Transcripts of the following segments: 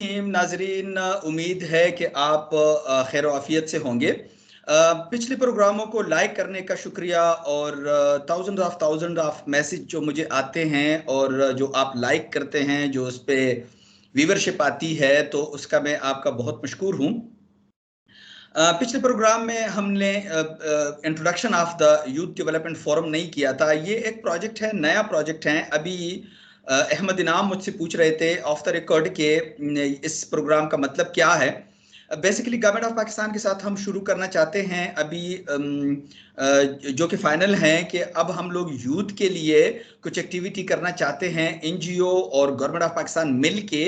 नाजरीन, उम्मीद है कि आप खैर आफियत से होंगे। पिछले प्रोग्रामों को लाइक करने का शुक्रिया और थाउजेंड ऑफ मैसेज जो मुझे आते हैं और जो आप लाइक करते हैं, जो उस पर व्यूवरशिप आती है, तो उसका मैं आपका बहुत मशकूर हूँ। पिछले प्रोग्राम में हमने introduction of the youth development forum नहीं किया था। ये एक प्रोजेक्ट है, नया प्रोजेक्ट है। अभी अहमद इनाम मुझसे पूछ रहे थे ऑफ द रिकॉर्ड के इस प्रोग्राम का मतलब क्या है। बेसिकली गवर्नमेंट ऑफ पाकिस्तान के साथ हम शुरू करना चाहते हैं अभी, जो कि फाइनल है कि अब हम लोग यूथ के लिए कुछ एक्टिविटी करना चाहते हैं। एनजीओ और गवर्नमेंट ऑफ पाकिस्तान मिल के,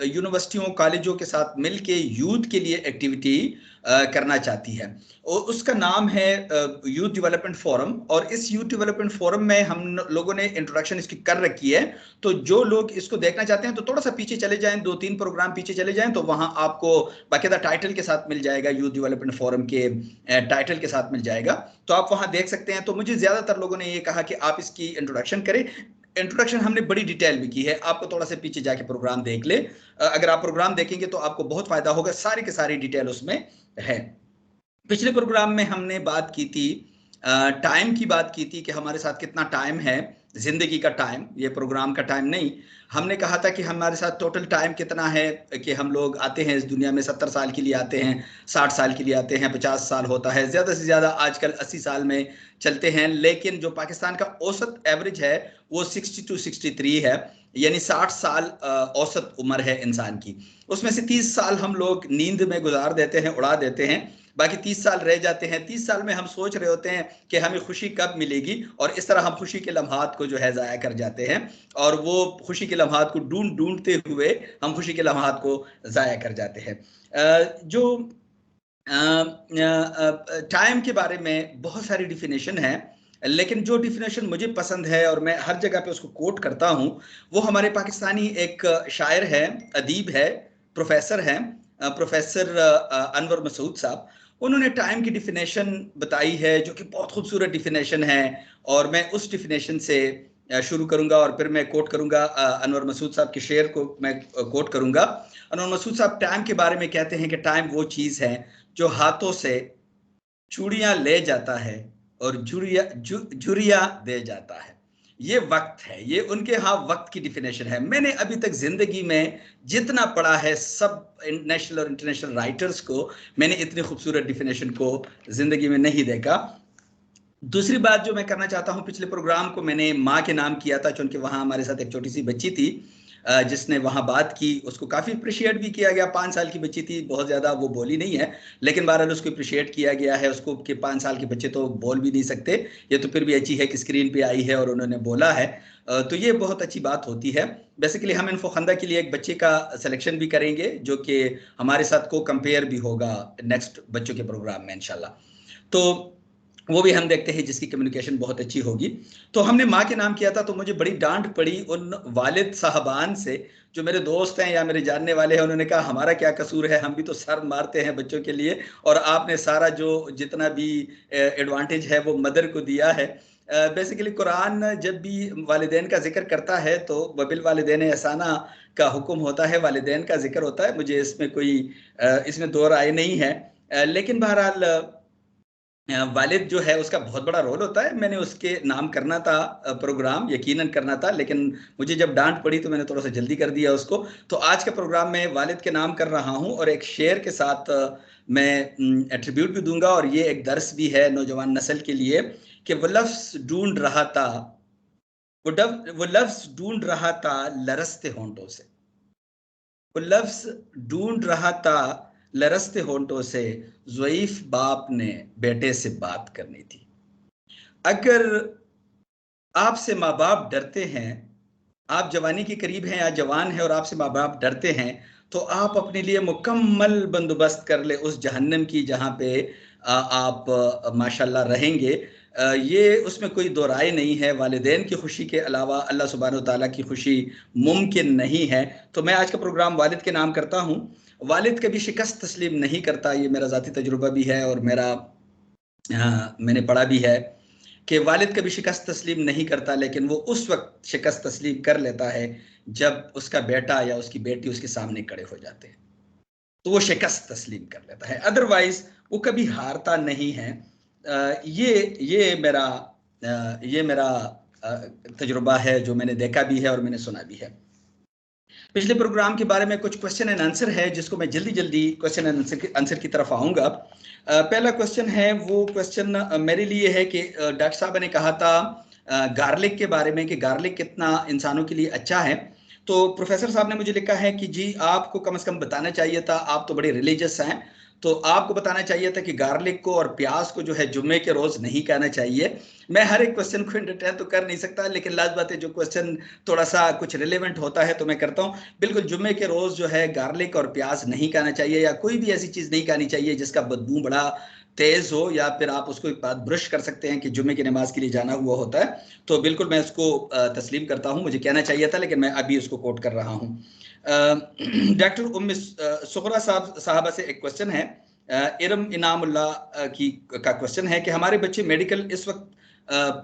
यूनिवर्सिटियों कॉलेजों के साथ मिल के यूथ के लिए एक्टिविटी करना चाहती है। और उसका नाम है यूथ डेवलपमेंट फोरम। और इस यूथ डेवलपमेंट फोरम में हम लोगों ने इंट्रोडक्शन इसकी कर रखी है। तो जो लोग इसको देखना चाहते हैं तो थोड़ा सा पीछे चले जाएं, 2-3 प्रोग्राम पीछे चले जाएं, तो वहां आपको बाकायदा टाइटल के साथ मिल जाएगा, यूथ डेवलपमेंट फोरम के टाइटल के साथ मिल जाएगा। तो आप वहां देख सकते हैं। तो मुझे ज्यादातर लोगों ने ये कहा कि आप इसकी इंट्रोडक्शन करें। इंट्रोडक्शन हमने बड़ी डिटेल में की है, आपको थोड़ा सा पीछे जाके प्रोग्राम देख ले। अगर आप प्रोग्राम देखेंगे तो आपको बहुत फायदा होगा, सारी की सारी डिटेल उसमें है। पिछले प्रोग्राम में हमने बात की थी, टाइम की बात की थी कि हमारे साथ कितना टाइम है, जिंदगी का टाइम, ये प्रोग्राम का टाइम नहीं। हमने कहा था कि हमारे साथ टोटल टाइम कितना है, कि हम लोग आते हैं इस दुनिया में 70 साल के लिए आते हैं, 60 साल के लिए आते हैं, 50 साल होता है, ज़्यादा से ज़्यादा आजकल 80 साल में चलते हैं। लेकिन जो पाकिस्तान का औसत एवरेज है वो 60 to 63 है, यानी 60 साल औसत उम्र है इंसान की। उसमें से 30 साल हम लोग नींद में गुजार देते हैं, उड़ा देते हैं। बाकी 30 साल रह जाते हैं। 30 साल में हम सोच रहे होते हैं कि हमें खुशी कब मिलेगी, और इस तरह हम खुशी के लम्हात को जो है ज़ाया कर जाते हैं, और वो खुशी के लम्हात को ढूंढते हुए हम खुशी के लम्हात को ज़ाया कर जाते हैं। जो टाइम के बारे में बहुत सारी डिफिनेशन है, लेकिन जो डिफिनेशन मुझे पसंद है और मैं हर जगह पे उसको कोट करता हूं, वो हमारे पाकिस्तानी एक शायर है, अदीब है, प्रोफेसर है, प्रोफेसर अनवर मसूद साहब। उन्होंने टाइम की डिफिनेशन बताई है, जो कि बहुत खूबसूरत डिफिनेशन है। और मैं उस डिफिनेशन से शुरू करूंगा और फिर मैं कोट करूंगा, अनवर मसूद साहब के शेर को मैं कोट करूंगा। अनवर मसूद साहब टाइम के बारे में कहते हैं कि टाइम वो चीज़ है जो हाथों से चूड़ियां ले जाता है और झुरिया दे जाता है। ये वक्त है, ये उनके यहाँ वक्त की डिफिनेशन है। मैंने अभी तक जिंदगी में जितना पढ़ा है सब नेशनल और इंटरनेशनल राइटर्स को, मैंने इतनी खूबसूरत डिफिनेशन को जिंदगी में नहीं देखा। दूसरी बात जो मैं करना चाहता हूं, पिछले प्रोग्राम को मैंने माँ के नाम किया था, क्योंकि वहां हमारे साथ एक छोटी सी बच्ची थी जिसने वहां बात की। उसको काफी अप्रिशिएट भी किया गया। 5 साल की बच्ची थी, बहुत ज्यादा वो बोली नहीं है, लेकिन बहरहाल उसको अप्रिशिएट किया गया है उसको, कि 5 साल के बच्चे तो बोल भी नहीं सकते। ये तो फिर भी अच्छी है कि स्क्रीन पे आई है और उन्होंने बोला है, तो ये बहुत अच्छी बात होती है। बेसिकली हम इन्फो खंदा के लिए एक बच्चे का सिलेक्शन भी करेंगे, जो कि हमारे साथ को कंपेयर भी होगा नेक्स्ट बच्चों के प्रोग्राम में इंशाल्लाह। तो वो भी हम देखते हैं जिसकी कम्युनिकेशन बहुत अच्छी होगी। तो हमने माँ के नाम किया था, तो मुझे बड़ी डांट पड़ी उन वालिद साहबान से जो मेरे दोस्त हैं या मेरे जानने वाले हैं। उन्होंने कहा हमारा क्या कसूर है, हम भी तो सर मारते हैं बच्चों के लिए, और आपने सारा जो जितना भी एडवांटेज है वो मदर को दिया है। बेसिकली कुरान जब भी वालिदैन का जिक्र करता है तो वबिल वालिदैन एहसाना का हुक्म होता है, वालिदैन का जिक्र होता है। मुझे इसमें कोई इसमें दो राय नहीं है। लेकिन बहरहाल वालिद जो है उसका बहुत बड़ा रोल होता है। मैंने उसके नाम करना था प्रोग्राम, यकीनन करना था, लेकिन मुझे जब डांट पड़ी तो मैंने थोड़ा सा जल्दी कर दिया उसको। तो आज का प्रोग्राम मैं वालिद के नाम कर रहा हूं, और एक शेर के साथ मैं एट्रीब्यूट भी दूंगा। और ये एक दर्स भी है नौजवान नस्ल के लिए, कि वो लफ्ज ढूंढ रहा था, वो लफ्ज ढूंढ रहा था लरसते होंठों से। वो लफ्ज ढूंढ रहा था लरसते होंठों से, ज़ईफ बाप ने बेटे से बात करनी थी। अगर आपसे माँ बाप डरते हैं, आप जवानी के करीब हैं या जवान हैं और आपसे माँ बाप डरते हैं, तो आप अपने लिए मुकम्मल बंदोबस्त कर ले उस जहन्नम की जहाँ पे आप माशाल्लाह रहेंगे। ये उसमें कोई दो राय नहीं है। वालिदैन की खुशी के अलावा अल्लाह सुब्हानहू तआला की खुशी मुमकिन नहीं है। तो मैं आज का प्रोग्राम वालिद के नाम करता हूँ। वालिद कभी शिकस्त तस्लीम नहीं करता, ये मेरा ज़ाती तजुर्बा भी है और मेरा मैंने पढ़ा भी है। कि वालिद कभी शिकस्त तस्लीम नहीं करता, लेकिन वो उस वक्त शिकस्त तस्लीम कर लेता है जब उसका बेटा या उसकी बेटी उसके सामने खड़े हो जाते हैं, तो वो शिकस्त तस्लीम कर लेता है, अदरवाइज वो कभी हारता नहीं है। ये मेरा तजुर्बा है, जो मैंने देखा भी है और मैंने सुना भी है। पिछले प्रोग्राम के बारे में कुछ क्वेश्चन एंड आंसर है, जिसको मैं जल्दी जल्दी क्वेश्चन एंड आंसर की तरफ आऊंगा। पहला क्वेश्चन है, वो क्वेश्चन मेरे लिए है कि डॉक्टर साहब ने कहा था गार्लिक के बारे में कि गार्लिक कितना इंसानों के लिए अच्छा है। तो प्रोफेसर साहब ने मुझे लिखा है कि जी आपको कम से कम बताना चाहिए था, आप तो बड़े रिलीजियस हैं, तो आपको बताना चाहिए था कि गार्लिक को और प्याज को जो है जुम्मे के रोज नहीं खाना चाहिए। मैं हर एक क्वेश्चन को एंटरटेन तो कर नहीं सकता, लेकिन लास्ट बात है जो क्वेश्चन थोड़ा सा कुछ रिलेवेंट होता है तो मैं करता हूँ। बिल्कुल जुम्मे के रोज जो है गार्लिक और प्याज नहीं खाना चाहिए, या कोई भी ऐसी चीज नहीं खानी चाहिए जिसका बदबू बड़ा तेज हो, या फिर आप उसको एक बात ब्रश कर सकते हैं कि जुम्मे की नमाज के लिए जाना हुआ होता है। तो बिल्कुल मैं उसको तस्लीम करता हूँ, मुझे कहना चाहिए था, लेकिन मैं अभी उसको कोट कर रहा हूँ। डॉक्टर सुगरा साहबा से एक क्वेश्चन है, इरम इनामुल्ला की का क्वेश्चन है कि हमारे बच्चे मेडिकल इस वक्त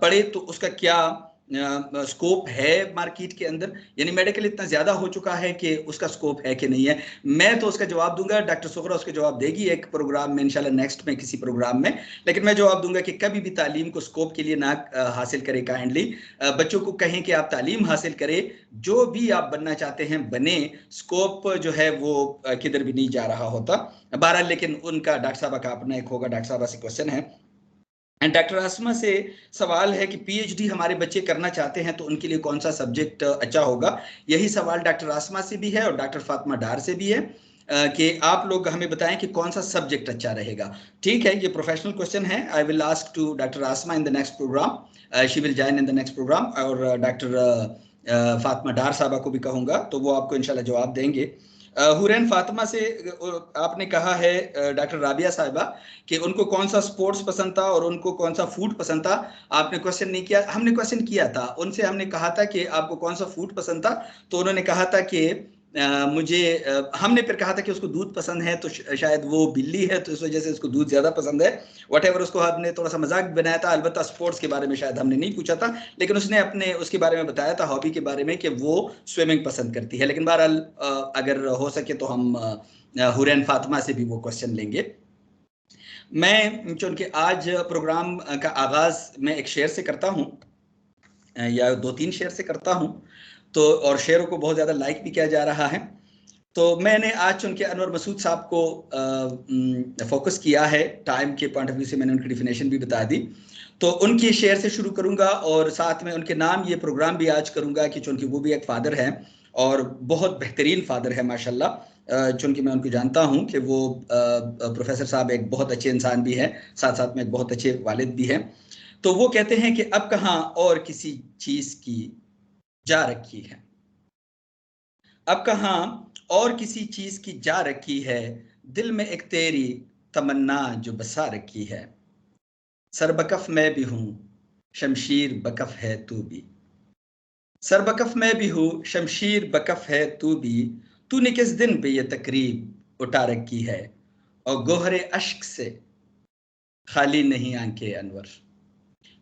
पढ़े तो उसका क्या स्कोप है मार्केट के अंदर, यानी मेडिकल इतना ज्यादा हो चुका है कि उसका स्कोप है कि नहीं है। मैं तो उसका जवाब दूंगा, डॉक्टर सुगरा उसका जवाब देगी एक प्रोग्राम में इंशाल्लाह, नेक्स्ट में किसी प्रोग्राम में। लेकिन मैं जवाब दूंगा कि कभी भी तालीम को स्कोप के लिए ना हासिल करें। काइंडली बच्चों को कहें कि आप तालीम हासिल करें, जो भी आप बनना चाहते हैं बने, स्कोप जो है वो किधर भी नहीं जा रहा होता। बहरहाल लेकिन उनका डॉक्टर साहब का अपना एक होगा, डॉक्टर साहब से क्वेश्चन है। एंड डॉक्टर आसमा से सवाल है कि पीएचडी हमारे बच्चे करना चाहते हैं तो उनके लिए कौन सा सब्जेक्ट अच्छा होगा। यही सवाल डॉक्टर आसमा से भी है और डॉक्टर फातिमा डार से भी है कि आप लोग हमें बताएं कि कौन सा सब्जेक्ट अच्छा रहेगा। ठीक है, ये प्रोफेशनल क्वेश्चन है। I will ask to doctor Asma in the next programme, she will join in the next programme, और डॉक्टर फातिमा डार साहबा को भी कहूंगा तो वो आपको इंशाल्लाह जवाब देंगे। हुरैन फातिमा से आपने कहा है डॉक्टर राबिया साहिबा कि उनको कौन सा स्पोर्ट्स पसंद था और उनको कौन सा फूड पसंद था। आपने क्वेश्चन नहीं किया, हमने क्वेश्चन किया था उनसे, हमने कहा था कि आपको कौन सा फूड पसंद था, तो उन्होंने कहा था कि हमने फिर कहा था कि उसको दूध पसंद है, तो शायद वो बिल्ली है तो इस वजह से उसको दूध ज्यादा पसंद है। वट उसको हमने थोड़ा सा मजाक बनाया था, अलबत्ता स्पोर्ट्स के बारे में शायद हमने नहीं पूछा था, लेकिन उसने अपने उसके बारे में बताया था, हॉबी के बारे में, कि वो स्विमिंग पसंद करती है। लेकिन बहरहाल अगर हो सके तो हम हुरैन फातिमा से भी वो क्वेश्चन लेंगे। मैं चूंकि आज प्रोग्राम का आगाज मैं एक शेर से करता हूँ, या दो तीन शेर से करता हूँ, तो और शेरों को बहुत ज्यादा लाइक भी किया जा रहा है, तो मैंने आज चूंकि अनवर मसूद साहब को फोकस किया है, टाइम के पॉइंट ऑफ व्यू से मैंने उनकी डिफिनेशन भी बता दी, तो उनकी शेयर से शुरू करूंगा और साथ में उनके नाम ये प्रोग्राम भी आज करूंगा कि चूंकि वो भी एक फादर है और बहुत बेहतरीन फादर है माशाल्लाह। चूंकि मैं उनको जानता हूं कि वो प्रोफेसर साहब एक बहुत अच्छे इंसान भी है, साथ साथ में एक बहुत अच्छे वालिद भी हैं। तो वो कहते हैं कि अब कहाँ और किसी चीज की जा रखी है, अब कहाँ और किसी चीज की जा रखी है, दिल में एक तेरी तमन्ना जो बसा रखी है। सरबकफ मैं भी हूं, शमशीर बकफ है तू भी, सरबकफ मैं भी हूं, शमशीर बकफ है तू भी, तूने किस दिन पे ये तकरीब उठा रखी है, और गोहरे अश्क से खाली नहीं आंखें अनवर,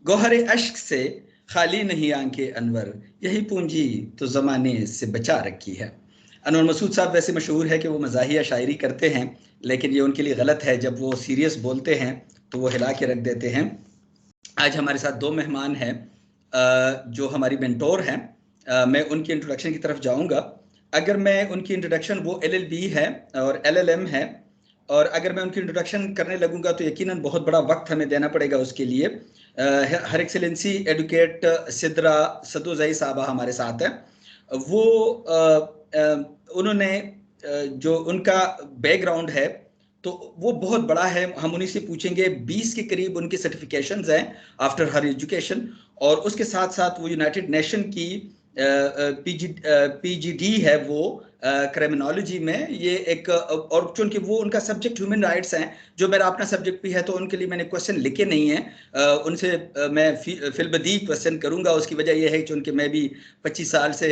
गोहरे अश्क से खाली नहीं आंखें अनवर, यही पूंजी तो जमाने से बचा रखी है। अनवर मसूद साहब वैसे मशहूर है कि वो मज़ाहिया शायरी करते हैं, लेकिन ये उनके लिए गलत है, जब वो सीरियस बोलते हैं तो वो हिला के रख देते हैं। आज हमारे साथ दो मेहमान हैं जो हमारी मेंटोर हैं, मैं उनकी इंट्रोडक्शन की तरफ जाऊंगा। अगर मैं उनकी इंट्रोडक्शन, वो LLB है और LLM है, और अगर मैं उनकी इंट्रोडक्शन करने लगूंगा तो यकीनन बहुत बड़ा वक्त हमें देना पड़ेगा उसके लिए। हर एक्सेलेंसी एडवोकेट सिद्रा सदुजई साहबा हमारे साथ है। वो उन्होंने जो उनका बैकग्राउंड है तो वो बहुत बड़ा है, हम उन्हीं से पूछेंगे। 20 के करीब उनकी सर्टिफिकेशंस हैं आफ्टर हर एजुकेशन, और उसके साथ साथ वो यूनाइटेड नेशन की PGD है वो क्रिमिनोलॉजी में, ये एक, और चूंकि वो उनका सब्जेक्ट ह्यूमन राइट्स हैं जो मेरा अपना सब्जेक्ट भी है, तो उनके लिए मैंने क्वेश्चन लिखे नहीं है। उनसे मैं फिलबदी क्वेश्चन करूंगा। उसकी वजह यह है कि उनके मैं भी 25 साल से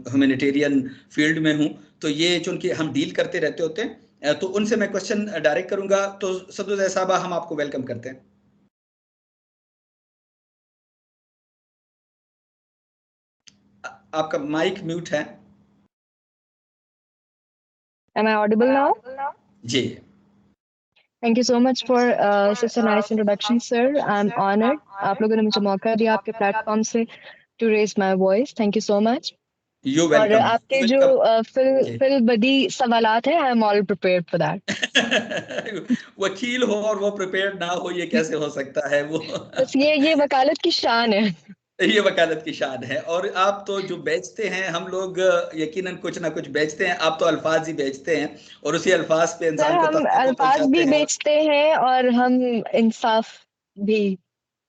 ह्यूमैनिटेरियन फील्ड में हूं, तो ये चूंकि हम डील करते रहते होते हैं, तो उनसे मैं क्वेश्चन डायरेक्ट करूंगा। तो सदुजय साहबा, हम आपको वेलकम करते हैं। आपका माइक म्यूट है। Am I audible now? जी। Thank you so much for such a nice introduction, sir. I'm honored. आप लोगों ने मुझे मौका दिया आपके प्लेटफॉर्म से to raise my voice. Thank you so much. You और वेलकम। आपके जो फिल बदी सवालात हैं, I am all prepared for that. वकील हो और वो प्रिपेयर्ड ना हो, ये कैसे हो सकता है? वो बस ये वकालत की शान है। ये वकालत की शान है। और आप तो जो बेचते हैं, हम लोग यकीनन कुछ ना कुछ बेचते हैं, आप तो अल्फाज ही बेचते हैं और उसी अल्फाज पे सर इंसान को हम तख्ते को अल्फाज पहुंचाते भी हैं। बेचते हैं और हम इंसाफ भी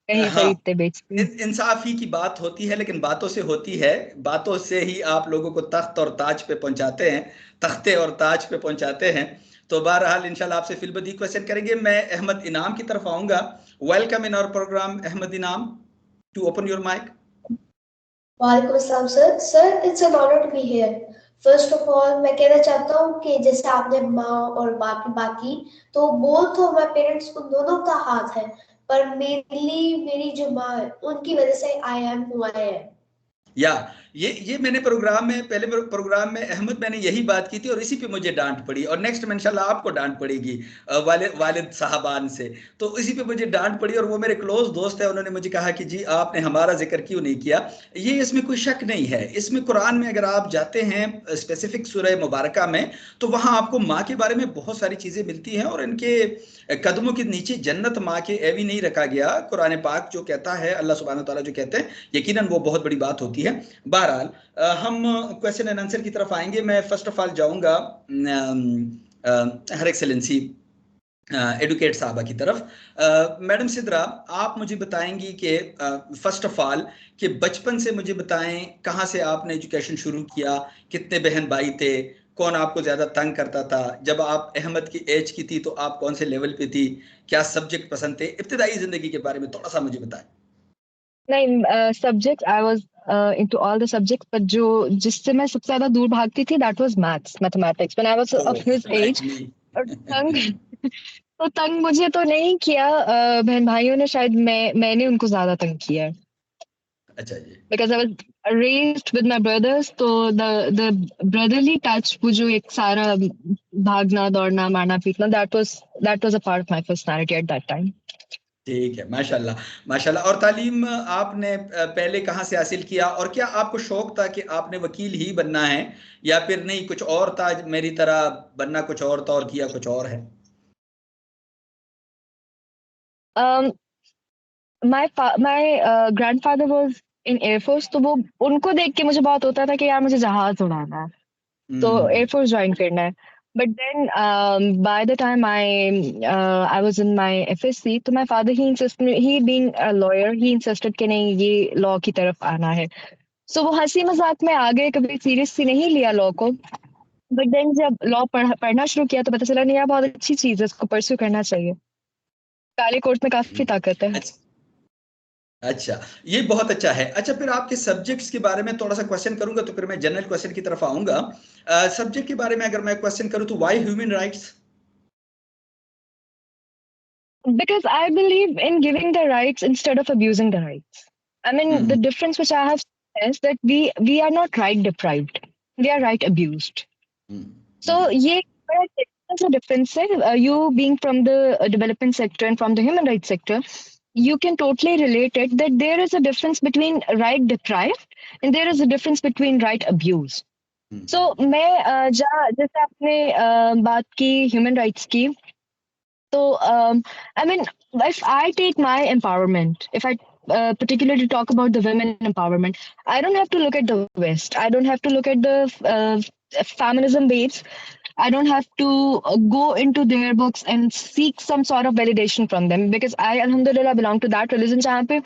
कहीं हाँ, खरीदते बेचते हैं। इंसाफ ही की बात होती है, लेकिन बातों से होती है। बातों से ही आप लोगों को तख्त और ताज पे पहुंचाते हैं, तख्ते और ताज पे पहुंचाते हैं। तो बहरहाल इंशाल्लाह आपसे फिलबदी क्वेश्चन करेंगे। मैं अहमद इनाम की तरफ आऊंगा। Welcome in our programme Ahmad Inam, to open your mic. वालेकुम अस्सलाम sir. Sir it's an honour to be here. First of all मैं कहना चाहता हूँ कि जैसे आपने माँ और बाप की बात की, तो बोथ ऑफ माय पेरेंट्स उन दोनों का हाथ है, पर मेनली मेरी जो माँ है उनकी वजह से I am who I am. या ये मैंने प्रोग्राम में, पहले प्रोग्राम में अहमद मैंने यही बात की थी और इसी पे मुझे डांट पड़ी, और नेक्स्ट में इंशाल्लाह आपको डांट पड़ेगी वालिद साहबान से। तो इसी पे मुझे डांट पड़ी और वो मेरे क्लोज दोस्त है, उन्होंने मुझे कहा कि जी आपने हमारा जिक्र क्यों नहीं किया। ये इसमें कोई शक नहीं है। इसमें कुरान में अगर आप जाते हैं स्पेसिफिक सूरह मुबारका में, तो वहां आपको माँ के बारे में बहुत सारी चीजें मिलती हैं और इनके कदमों के नीचे जन्नत माँ के एवी नहीं रखा गया। कुरान पाक जो कहता है, अल्लाह सुब्हानहू तआला जो कहते हैं, यकीनन वो बहुत बड़ी बात होती है। बहरहाल हम क्वेश्चन एंड आंसर की तरफ आएंगे। मैं फर्स्ट ऑफ ऑल जाऊंगा हर एक्सेलेंसी एडुकेट साहबा की तरफ। मैडम सिद्रा, आप मुझे बताएंगी कि फर्स्ट ऑफ ऑल कि बचपन से मुझे बताएं कहाँ से आपने एजुकेशन शुरू किया, कितने बहन भाई थे, कौन आपको ज्यादा तंग करता था, जब आप अहमद की एज की थी तो आप कौन से लेवल पे थी, क्या सब्जेक्ट पसंद थे, इब्तिदाई जिंदगी के बारे में थोड़ा सा मुझे बताएं। नहीं, subject I was into all the subjects, but जो जिससे मैं सबसे ज्यादा दूर भागती थी that was mathematics when I was of his age. और तंग तो तंग मुझे तो नहीं किया, बहन भाइयों ने शायद, मैंने उनको ज्यादा तंग किया है। अच्छा जी। Because I was raised with my brothers, तो द ब्रदरली टच, वो जो एक सारा भागना दौड़ना मारना पीटना, that was a part of my personality at that time. ठीक है, माशाल्लाह माशाल्लाह। और तालीम आपने पहले कहाँ से हासिल किया, और क्या आपको शौक था कि आपने वकील ही बनना है, या फिर नहीं कुछ और था, मेरी तरह बनना कुछ और था और किया कुछ और है? My grandfather was in air force, तो वो उनको देख के मुझे बहुत होता था कि यार मुझे जहाज उड़ाना है, तो एयरफोर्स ज्वाइन करना है। But then by the time I was in my FSc, तो my father he being a lawyer, he insisted कि नहीं ये लॉ की तरफ आना है। सो वो हंसी मजाक में आगे, कभी सीरियसली नहीं लिया लॉ को। बट देन जब लॉ पढ़ना शुरू किया तो पता चला नहीं यार बहुत अच्छी चीज है, इसको परस्यू करना चाहिए। काले कोर्ट में काफी ताकत है। अच्छा अच्छा, ये बहुत अच्छा है। अच्छा, फिर आपके सब्जेक्ट्स के बारे में थोड़ा सा क्वेश्चन करूंगा, तो फिर मैं जनरल क्वेश्चन की तरफ आऊंगा। सब्जेक्ट के बारे में अगर मैं क्वेश्चन करूं तो why human rights? Because I believe in giving the rights instead of abusing the rights. I mean, the difference which I have seen is that we are not right deprived, we are right abused. So ये बड़ा difference है. You being from the development sector and from the human rights sector, you can totally relate it that there is a difference between right deprived and there is a difference between right abuse. So मैं जैसे आपने बात की human rights की, so, I mean, if I take my empowerment, if I particularly talk about the women empowerment, I don't have to look at the West. I don't have to look at the feminism babes. I don't have to go into their books and seek some sort of validation from them, because I, alhamdulillah, belong to that religion जहाँ पे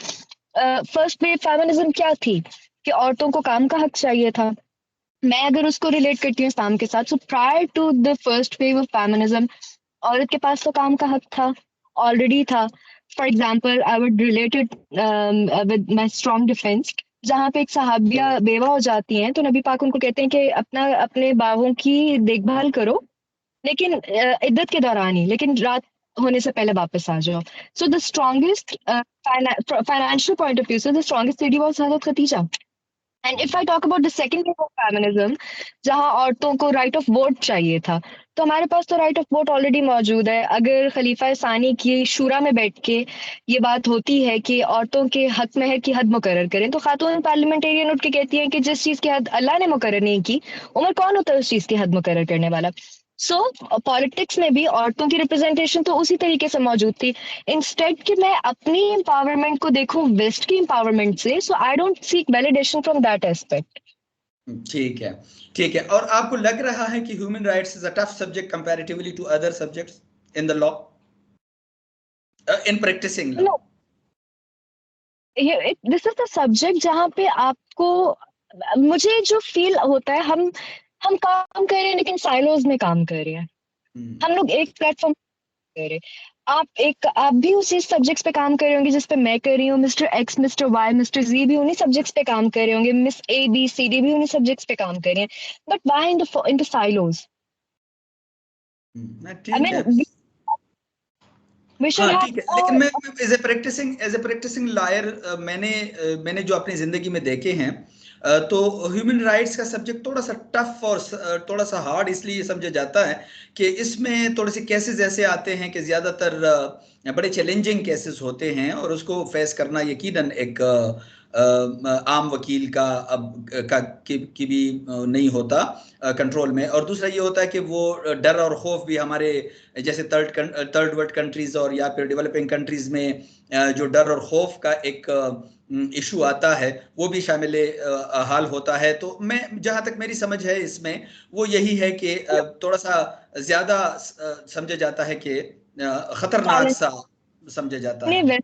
first wave feminism क्या थी कि औरतों को काम का हक चाहिए था। मैं अगर उसको रिलेट करती हूँ इस्लाम के साथ, so prior to the first wave of feminism, औरत के पास तो काम का हक था, ऑलरेडी था। For example I would relate it with my strong defence, जहाँ पे एक सहाबिया बेवा हो जाती हैं तो नबी पाक उनको कहते हैं कि अपने बावों की देखभाल करो, लेकिन इद्दत के दौरान ही, लेकिन रात होने से पहले वापस आ जाओ। So the strongest financial point of view से the strongest lady was Hazrat Khadija. And if I talk about the second wave of feminism, जहां औरतों को राइट ऑफ वोट चाहिए था, तो हमारे पास तो राइट ऑफ वोट ऑलरेडी मौजूद है। अगर खलीफा सानी की शुरा में बैठ के ये बात होती है कि औरतों के हक में है कि हद मुकर्रर करें, तो खातून पार्लियामेंटेरियन उठ के कहती हैं कि जिस चीज की हद अल्लाह ने मुकर्रर नहीं की, उमर कौन होता है उस चीज की हद मुकर्रर करने वाला। सो पॉलिटिक्स में भी औरतों की रिप्रेजेंटेशन तो उसी तरीके से मौजूद थी। इंस्टेड कि मैं अपनी एम्पावरमेंट को देखूं वेस्ट की एम्पावरमेंट से, so I don't seek validation from that aspect. ठीक है, ठीक है। और आपको लग रहा है कि human rights is a tough subject comparatively to other subjects in the law, in practising law? This is the subject जहाँ पे आपको, मुझे जो फील होता है, हम काम कर रहे हैं लेकिन साइलोज में काम कर रहे हैं। हम लोग एक प्लेटफॉर्म कर रहे हैं, आप भी उसी सब्जेक्ट्स पे काम कर रहे होंगे जिस पे मैं कर रही हूँ, mister X, mister Y, mister G भी उन्हीं सब्जेक्ट्स पे काम कर रहे होंगे, miss A B C D भी उन्हीं सब्जेक्ट्स पे काम कर रहे हैं, but why in the silos? I mean we should हाँ, हैव ठीक है। लेकिन मैं एज ए प्रैक्टिसिंग लॉयर मैंने जो अपनी जिंदगी में देखे हैं, तो ह्यूमन राइट्स का सब्जेक्ट थोड़ा सा टफ और थोड़ा सा हार्ड इसलिए समझा जाता है कि इसमें थोड़े से केसेस ऐसे आते हैं कि ज्यादातर बड़े चैलेंजिंग केसेस होते हैं और उसको फेस करना यकीनन एक आम वकील का की भी नहीं होता कंट्रोल में। और दूसरा ये होता है कि वो डर और खौफ भी हमारे जैसे थर्ड वर्ल्ड कंट्रीज और या फिर डेवलपिंग कंट्रीज में जो डर और खौफ का एक इशू आता है, वो भी शामिल हाल होता है। तो मैं जहां तक मेरी समझ है इसमें, वो यही है कि थोड़ा सा ज्यादा समझा जाता है कि खतरनाक सा समझा जाता है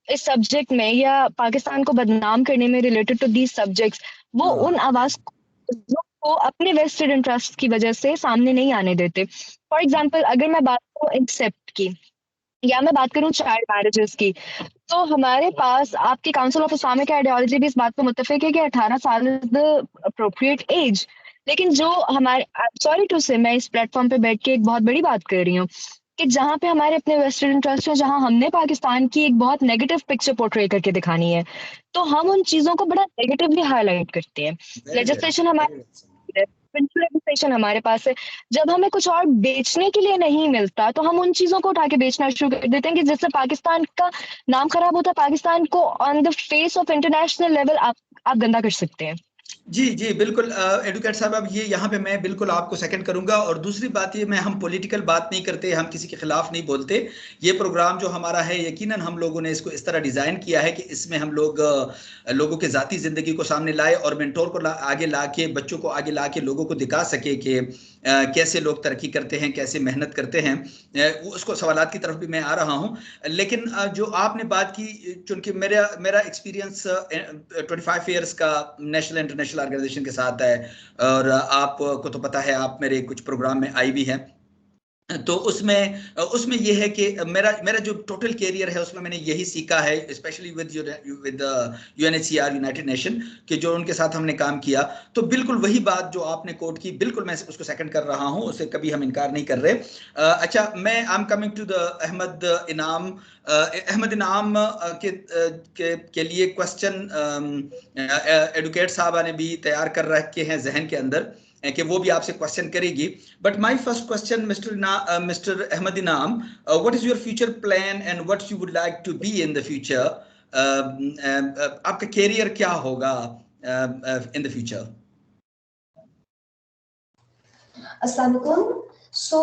इस सब्जेक्ट में या पाकिस्तान को बदनाम करने में रिलेटेड टू दीज सब्जेक्ट्स, वो उन आवाज को अपने वेस्टेड इंटरेस्ट की वजह से सामने नहीं आने देते। फॉर एग्जाम्पल, अगर मैं बात करूँ एक्सेप्ट की या मैं बात करूँ चाइल्ड मैरिजेस की, तो हमारे पास आपकी काउंसिल ऑफ इस्लामिक आइडियोलॉजी भी इस बात पर मुत्तफिक है कि 18 साल इज द अप्रोप्रिएट एज। लेकिन जो हमारे, सॉरी टू से, मैं इस प्लेटफॉर्म पे बैठ के एक बहुत बड़ी बात कर रही हूँ कि जहाँ पे हमारे अपने वेस्टर्न इंटरेस्ट है, जहाँ हमने पाकिस्तान की एक बहुत नेगेटिव पिक्चर पोर्ट्रे करके दिखानी है, तो हम उन चीजों को बड़ा नेगेटिवली हाईलाइट करते हैं। लेजिस्लेशन हमारे पास है, जब हमें कुछ और बेचने के लिए नहीं मिलता तो हम उन चीजों को उठा के बेचना शुरू कर देते हैं कि जिससे पाकिस्तान का नाम खराब होता है, पाकिस्तान को on the face of international level आप गंदा कर सकते हैं। जी जी बिल्कुल एडवोकेट साहब, अब ये यहाँ पे मैं बिल्कुल आपको सेकंड करूंगा। और दूसरी बात ये, हम पॉलिटिकल बात नहीं करते, हम किसी के खिलाफ नहीं बोलते। ये प्रोग्राम जो हमारा है, यकीनन हम लोगों ने इसको इस तरह डिजाइन किया है कि इसमें हम लोग लोगों के जाती जिंदगी को सामने लाए और मेंटोर को आगे ला के, बच्चों को आगे ला के लोगों को दिखा सके कि कैसे लोग तरक्की करते हैं, कैसे मेहनत करते हैं। उसको सवालात की तरफ भी मैं आ रहा हूँ। लेकिन जो आपने बात की, चूंकि मेरा एक्सपीरियंस 25 ईयर्स का नेशनल इंटरनेशनल ऑर्गेनाइजेशन के साथ है, और आपको तो पता है, आप मेरे कुछ प्रोग्राम में आई भी हैं, तो उसमें यह है कि मेरा जो टोटल कैरियर है उसमें मैंने यही सीखा है, specially with UNHCR, United nation के जो उनके साथ हमने काम किया। तो बिल्कुल वही बात जो आपने कोट की, बिल्कुल मैं उसको सेकंड कर रहा हूं, उसे कभी हम इनकार नहीं कर रहे। अच्छा, मैं I am coming to the Ahmad Inam के लिए क्वेश्चन एडवोकेट साहबा ने भी तैयार कर रखे हैं जहन के अंदर कि वो भी आपसे क्वेश्चन करेगी। But my first question mister Ahmad Inam, what is your future plan and what you would like to be in the future? आपका कैरियर क्या होगा इन द फ्यूचर? अस्सलाम वालेकुम। So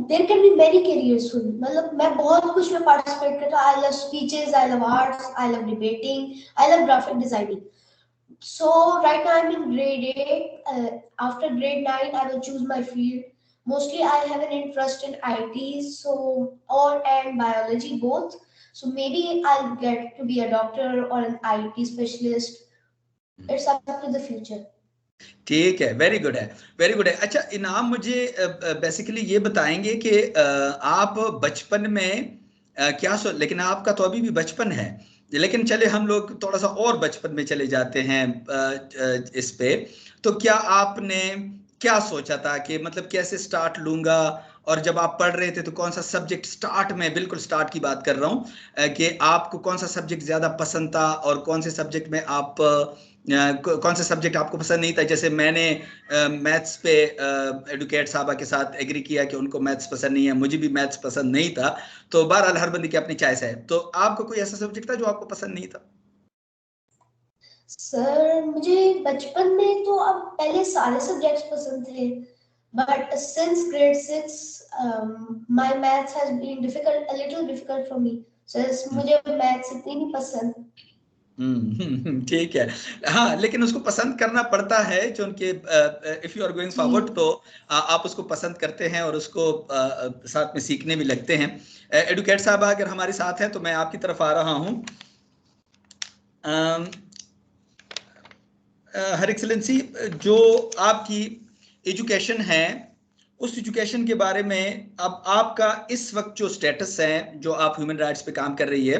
there can be many careers for me. मतलब मैं बहुत कुछ में participate करता हूँ. I love speeches, I love arts, I love debating, I love graphic designing. So right now I'm in grade 8. After grade 9, I will choose my field. Mostly I have an interest in IT, and biology both. So maybe I'll get to be a doctor or an IT specialist. It's up to the future. ठीक है, very good है, very good है। अच्छा इनाम, मुझे basically ये बताएंगे कि आप बचपन में क्या लेकिन आपका तो अभी भी बचपन है, लेकिन चले हम लोग थोड़ा सा और बचपन में चले जाते हैं इस पे। तो क्या आपने क्या सोचा था कि मतलब कैसे स्टार्ट लूंगा और जब आप पढ़ रहे थे तो कौन सा सब्जेक्ट स्टार्ट में, बिल्कुल स्टार्ट की बात कर रहा हूँ, कि आपको कौन सा सब्जेक्ट ज्यादा पसंद था और कौन से सब्जेक्ट में आप कौन सा सब्जेक्ट आपको पसंद नहीं था? जैसे मैंने मैथ्स पे एडवोकेट साहबा के साथ एग्री किया कि उनको मैथ्स पसंद नहीं है, मुझे भी मैथ्स पसंद नहीं था। तो बहरहाल हर बंदे की अपनी चॉइस है। तो आपको कोई ऐसा सब्जेक्ट था जो आपको पसंद नहीं था? सर मुझे बचपन में तो अब पहले सारे सब्जेक्ट्स पसंद थे, but since grade 6 my maths has been difficult, a little difficult for me. So मुझे मैथ्स इतनी नहीं पसंद। ठीक है। हाँ, लेकिन उसको पसंद करना पड़ता है क्योंकि if you are going forward तो आप उसको पसंद करते हैं और उसको साथ में सीखने भी लगते हैं। एडवोकेट साहब अगर हमारे साथ हैं तो मैं आपकी तरफ आ रहा हूँ। हर एक्सेलेंसी, जो आपकी एजुकेशन है उस एजुकेशन के बारे में अब आपका इस वक्त जो स्टेटस है, जो आप ह्यूमन राइट्स पे काम कर रही है,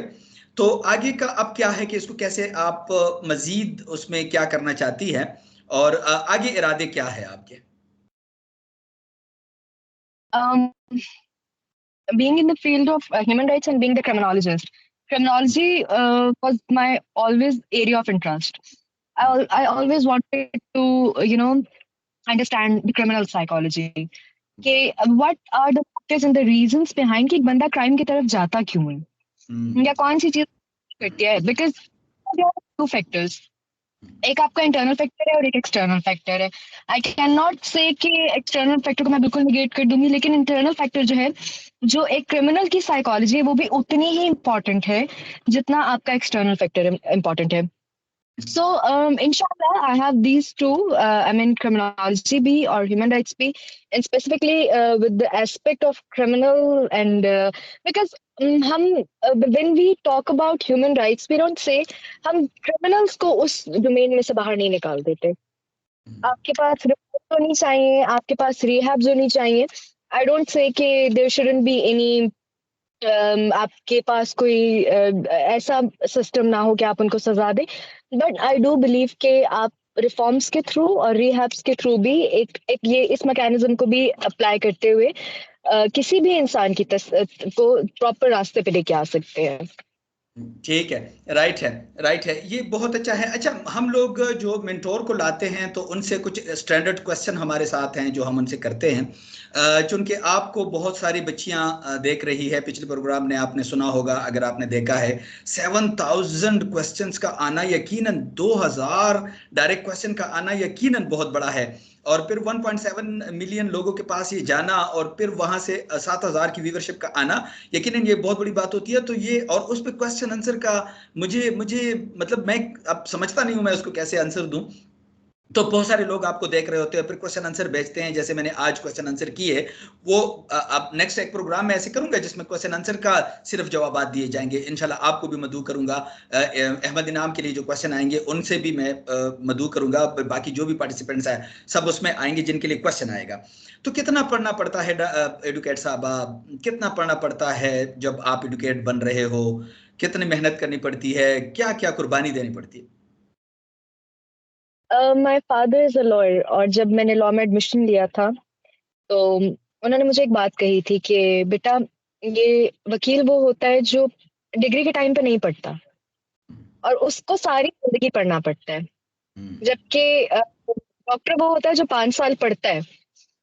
तो आगे का अब क्या है कि इसको कैसे आप मजीद उसमें क्या करना चाहती है और आगे इरादे क्या है आपके? Being in the field of human rights and being the criminologist, criminology was my always area of interest. I always wanted to, understand the criminal psychology. Okay, what are the factors and the reasons behind कि एक बंदा crime की तरफ जाता क्यों है, या कौन सी चीज करती है? Because there are two factors. एक आपका इंटरनल फैक्टर है और एक एक्सटर्नल फैक्टर है। आई कैन नॉट से कि एक्सटर्नल फैक्टर को मैं बिल्कुल निगेट कर दूंगी, लेकिन इंटरनल फैक्टर जो है, जो एक क्रिमिनल की साइकोलॉजी है, वो भी उतनी ही इम्पोर्टेंट है जितना आपका एक्सटर्नल फैक्टर इम्पोर्टेंट है। So, inshallah, I have these two. I mean, criminology B or human rights B, and specifically with the aspect of criminal and because when we talk about human rights, we don't say हम criminals को उस domain में से बाहर नहीं निकाल देते। आपके पास reports होनी चाहिए, आपके पास rehabs होनी चाहिए। I don't say कि there shouldn't be any आपके पास कोई ऐसा सिस्टम ना हो कि आप उनको सजा दें, बट आई डू बिलीव कि आप रिफॉर्म्स के थ्रू और रिहैब्स के थ्रू भी एक ये इस मैकेनिज्म को भी अप्लाई करते हुए किसी भी इंसान की को प्रॉपर रास्ते पे लेके आ सकते हैं। ठीक है, राइट है, राइट है, ये बहुत अच्छा है। अच्छा, हम लोग जो मेंटोर को लाते हैं तो उनसे कुछ स्टैंडर्ड क्वेश्चन हमारे साथ हैं जो हम उनसे करते हैं, चूंकि आपको बहुत सारी बच्चियां देख रही है। पिछले प्रोग्राम में आपने सुना होगा, अगर आपने देखा है, 7000 क्वेश्चंस का आना यकीनन, 2000 डायरेक्ट क्वेश्चन का आना यकीनन बहुत बड़ा है, और फिर 1.7 मिलियन लोगों के पास ये जाना और फिर वहां से 7000 की व्यूवरशिप का आना, यकीनन ये बहुत बड़ी बात होती है। तो ये, और उस पर क्वेश्चन आंसर का मुझे मतलब मैं अब समझता नहीं हूं मैं उसको कैसे आंसर दूं। तो बहुत सारे लोग आपको देख रहे होते हैं, फिर क्वेश्चन आंसर भेजते हैं, जैसे मैंने आज क्वेश्चन आंसर किए, वो अब नेक्स्ट एक प्रोग्राम में ऐसे करूंगा जिसमें क्वेश्चन आंसर का सिर्फ जवाबात दिए जाएंगे। इंशाल्लाह आपको भी मदू करूंगा, अहमद इनाम के लिए जो क्वेश्चन आएंगे उनसे भी मैं मदू करूंगा, बाकी जो भी पार्टिसिपेंट्स हैं सब उसमें आएंगे जिनके लिए क्वेश्चन आएगा। तो कितना पढ़ना पड़ता है एडवोकेट साहबा, कितना पढ़ना पड़ता है जब आप एडवोकेट बन रहे हो? कितनी मेहनत करनी पड़ती है, क्या क्या कुर्बानी देनी पड़ती है? My father is a lawyer, और जब मैंने लॉ में एडमिशन लिया था तो उन्होंने मुझे एक बात कही थी कि बेटा, ये वकील वो होता है जो डिग्री के टाइम पे नहीं पढ़ता और उसको सारी जिंदगी पढ़ना पड़ता है, जबकि डॉक्टर वो होता है जो 5 साल पढ़ता है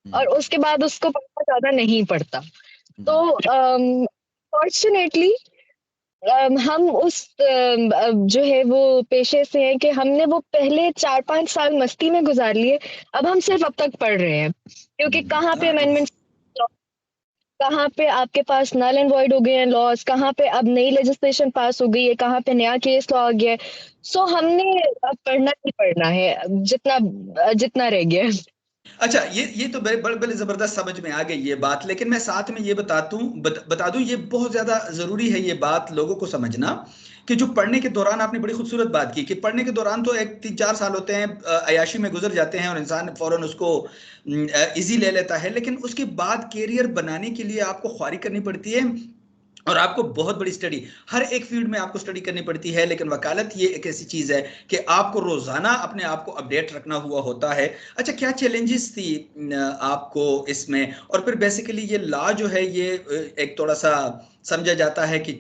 और उसके बाद उसको पढ़ना ज्यादा नहीं पड़ता। तो फॉर्चुनेटली हम उस जो है वो पेशे से हैं कि हमने वो पहले 4-5 साल मस्ती में गुजार लिए, अब हम सिर्फ अब तक पढ़ रहे हैं, क्योंकि कहाँ पे अमेंडमेंट, कहाँ पे आपके पास नल एंड वॉइड हो गए हैं लॉज, कहाँ पे अब नई लेजिस्लेशन पास हो गई है, कहाँ पे नया केस लॉ आ गया है। सो हमने अब पढ़ना ही पढ़ना है जितना जितना रह गया है। अच्छा, ये तो बड़े जबरदस्त समझ में आ गई ये बात, लेकिन मैं साथ में ये बता दूं, ये बहुत ज्यादा जरूरी है ये बात लोगों को समझना, कि जो पढ़ने के दौरान, आपने बड़ी खूबसूरत बात की कि पढ़ने के दौरान तो एक 3-4 साल होते हैं, अयाशी में गुजर जाते हैं और इंसान फौरन उसको इजी ले लेता है, लेकिन उसके बाद कैरियर बनाने के लिए आपको ख्वारी करनी पड़ती है, और आपको बहुत बड़ी स्टडी, हर एक फील्ड में आपको स्टडी करनी पड़ती है, लेकिन वकालत ये एक ऐसी चीज है कि आपको रोजाना अपने आप को अपडेट रखना हुआ होता है। अच्छा, क्या चैलेंजेस थी आपको इसमें? और फिर बेसिकली ये लॉ जो है ये एक थोड़ा सा समझा जाता है कि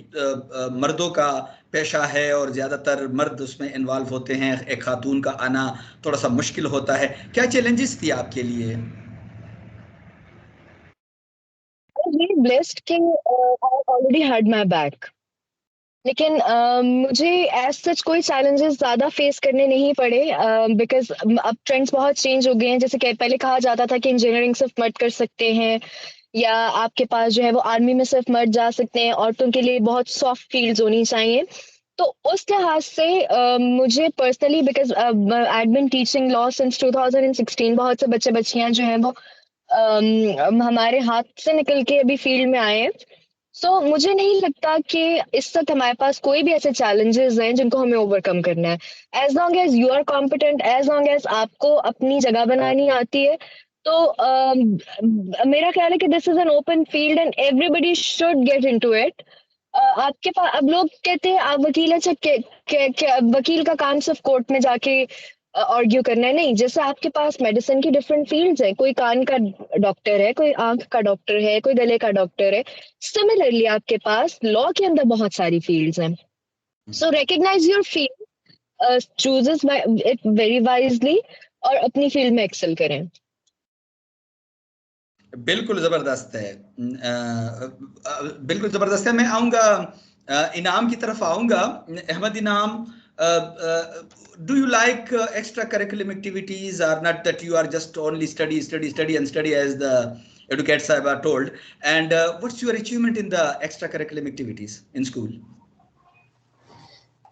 मर्दों का पेशा है और ज्यादातर मर्द उसमें इन्वॉल्व होते हैं, एक खातून का आना थोड़ा सा मुश्किल होता है। क्या चैलेंजेस थी आपके लिए? really blessed कि I already had my back. लेकिन मुझे एज सच कोई चैलेंजेस ज़्यादा फेस करने नहीं पड़े, बिकॉज अब ट्रेंड्स बहुत चेंज हो गए हैं। जैसे कि पहले कहा जाता था कि इंजीनियरिंग सिर्फ मर्द कर सकते हैं, या आपके पास जो है वो आर्मी में सिर्फ मर्द जा सकते हैं, औरतों के लिए बहुत सॉफ्ट फील्ड्स होनी चाहिए। तो उस लिहाज से मुझे personally, because I had been teaching law since 2016, बहुत से बच्चे बच्चियां जो हैं वो हमारे हाथ से निकल के अभी फील्ड में आए हैं। सो मुझे नहीं लगता कि इस वक्त हमारे पास कोई भी ऐसे चैलेंजेस हैं जिनको हमें ओवरकम करना है। As long as you are competent, as long as आपको अपनी जगह बनानी आती है, तो मेरा ख्याल है कि this is an open field and everybody should get into it. आपके पास, अब लोग कहते हैं आप वकील, अच्छा वकील का काम सिर्फ कोर्ट में जाके आर्ग्यू करना है, नहीं। जैसे आपके पास मेडिसिन की डिफरेंट फील्ड्स हैं, कोई कान का डॉक्टर है, कोई आंख का डॉक्टर है, कोई गले का डॉक्टर है। सिमिलरली आपके पास लॉ के अंदर बहुत सारी फील्ड्स हैं। So recognize your field, chooses it very wisely, और अपनी फील्ड में एक्सेल करें। बिल्कुल जबरदस्त है, बिल्कुल जबरदस्त है। मैं आऊंगा इनाम की तरफ आऊंगा। अहमद इनाम, do you like extracurricular activities, or not that you are just only study and study as the educate sahib are told? And what's your achievement in the extracurricular activities in school?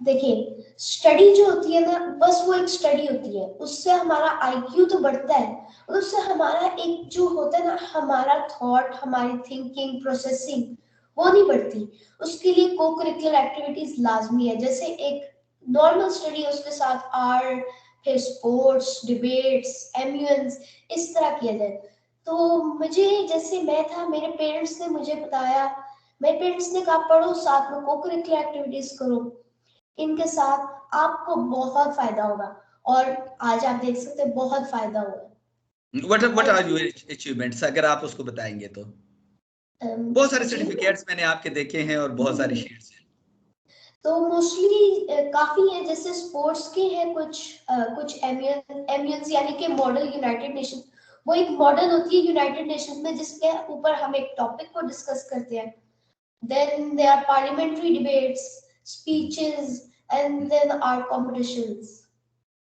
देखिए, study जो होती है ना, बस वो एक study होती है, उससे हमारा आईक्यू तो बढ़ता है, और उससे हमारा एक जो होता है ना, हमारा थॉट, हमारी थिंकिंग प्रोसेसिंग, वो नहीं बढ़ती। उसके लिए को करिकुलर एक्टिविटीज लाजमी है। जैसे एक नॉर्मल स्टडी है, उसके साथ आर्ट, फिर स्पोर्ट्स, डिबेट्स, एम्यूएंस, इस तरह किया जाए। तो मुझे, जैसे मैं था, मेरे पेरेंट्स ने मुझे बताया, मेरे पेरेंट्स ने कहा पढ़ो, साथ में को करिकुलर एक्टिविटीज करो, इनके साथ आपको बहुत फायदा होगा। और आज आप देख सकते हैं बहुत फायदा हुआ। What are your achievements, अगर आप उसको बताएंगे तो? बहुत सारे सर्टिफिकेट्स मैंने आपके देखे हैं और बहुत सारी शीट्स हैं। तो मोस्टली काफी है। जैसे स्पोर्ट्स के हैं कुछ एमयूएन्स यानी कि मॉडल यूनाइटेड नेशन, वो एक मॉडल होती है यूनाइटेड नेशंस में, जिसके ऊपर हम एक टॉपिक को डिस्कस करते हैं। Then there are parliamentary debates, speeches, and then are competitions.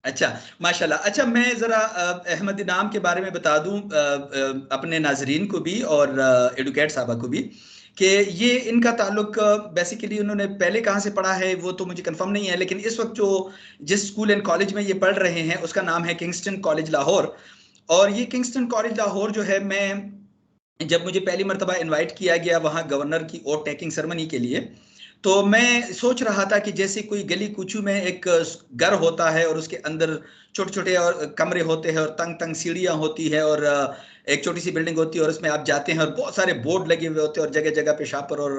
अच्छा, माशाल्लाह। अच्छा, मैं ज़रा अहमद इनाम के बारे में बता दूं अपने नाजरीन को भी और एडुकेट साहबा को भी, कि ये इनका ताल्लुक बेसिकली उन्होंने पहले कहाँ से पढ़ा है वो तो मुझे कंफर्म नहीं है, लेकिन इस वक्त जो जिस स्कूल एंड कॉलेज में ये पढ़ रहे हैं उसका नाम है किंगस्टन कॉलेज लाहौर। और ये किंगस्टन कॉलेज लाहौर जो है, मैं जब मुझे पहली मरतबा इन्वाइट किया गया वहाँ गवर्नर की ओथ टेकिंग सेरेमनी के लिए, तो मैं सोच रहा था कि जैसे कोई गली कूचू में एक घर होता है और उसके अंदर छोटे छोटे और कमरे होते हैं और तंग तंग सीढ़ियां होती है और एक छोटी सी बिल्डिंग होती है और उसमें आप जाते हैं और बहुत सारे बोर्ड लगे हुए होते हैं और जगह जगह पे शापर और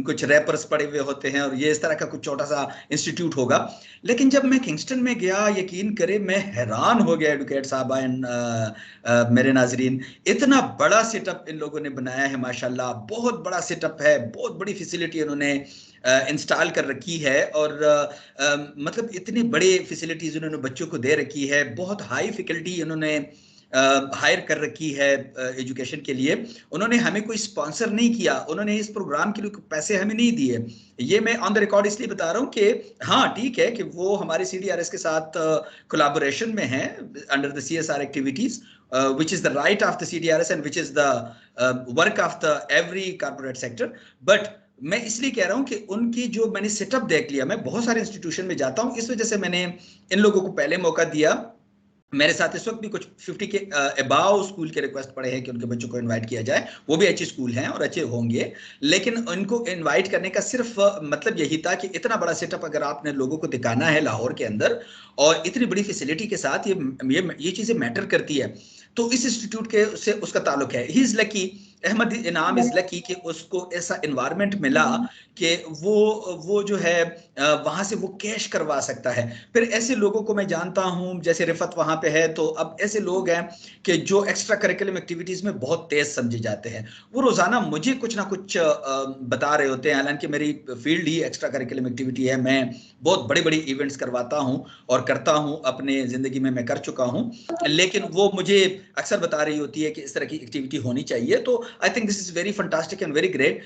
कुछ रैपर्स पड़े हुए होते हैं और ये इस तरह का कुछ छोटा सा इंस्टीट्यूट होगा। लेकिन जब मैं किंगस्टन में गया, यकीन करें मैं हैरान हो गया एडवोकेट साहब एंड मेरे नाजरीन, इतना बड़ा सेटअप इन लोगों ने बनाया है माशाल्लाह। बहुत बड़ा सेटअप है, बहुत बड़ी फैसिलिटी उन्होंने इंस्टॉल कर रखी है और मतलब इतनी बड़ी फैसिलिटीज उन्होंने बच्चों को दे रखी है। बहुत हाई फैकल्टी उन्होंने हायर कर रखी है एजुकेशन के लिए। उन्होंने हमें कोई स्पॉन्सर नहीं किया, उन्होंने इस प्रोग्राम के लिए पैसे हमें नहीं दिए। ये मैं ऑन द रिकॉर्ड इसलिए बता रहा हूँ कि हाँ ठीक है कि वो हमारे CDRS के साथ कोलैबोरेशन में है under the CSR activities, which is the right of the CDRS and which is the work of the every corporate sector. But मैं इसलिए कह रहा हूं कि उनकी जो मैंने सेटअप देख लिया, मैं बहुत सारे इंस्टीट्यूशन में जाता हूं, इस वजह से मैंने इन लोगों को पहले मौका दिया। मेरे साथ इस वक्त भी कुछ 50 के अबाव स्कूल के रिक्वेस्ट पड़े हैं कि उनके बच्चों को इनवाइट किया जाए। वो भी अच्छे स्कूल हैं और अच्छे होंगे, लेकिन उनको इनवाइट करने का सिर्फ मतलब यही था कि इतना बड़ा सेटअप अगर आपने लोगों को दिखाना है लाहौर के अंदर और इतनी बड़ी फैसिलिटी के साथ, ये चीजें मैटर करती है। तो इस इंस्टीट्यूट के से उसका ताल्लुक है। ही इज लकी अहमद इनाम इज लकी कि उसको ऐसा एनवायरनमेंट मिला कि वो जो है वहां से वो कैश करवा सकता है। फिर ऐसे लोगों को मैं जानता हूं, जैसे रिफत वहां पे है, तो अब ऐसे लोग हैं कि जो एक्स्ट्रा करिकुलम एक्टिविटीज में बहुत तेज समझे जाते हैं। वो रोजाना मुझे कुछ ना कुछ बता रहे होते हैं, हालांकि मेरी फील्ड ही एक्स्ट्रा करिकुलम एक्टिविटी है। मैं बहुत बड़े बड़े इवेंट्स करवाता हूं और करता हूं, अपने जिंदगी में मैं कर चुका हूं, लेकिन वो मुझे अक्सर बता रही होती है कि इस तरह की एक्टिविटी होनी चाहिए। तो I think this is very fantastic and very great.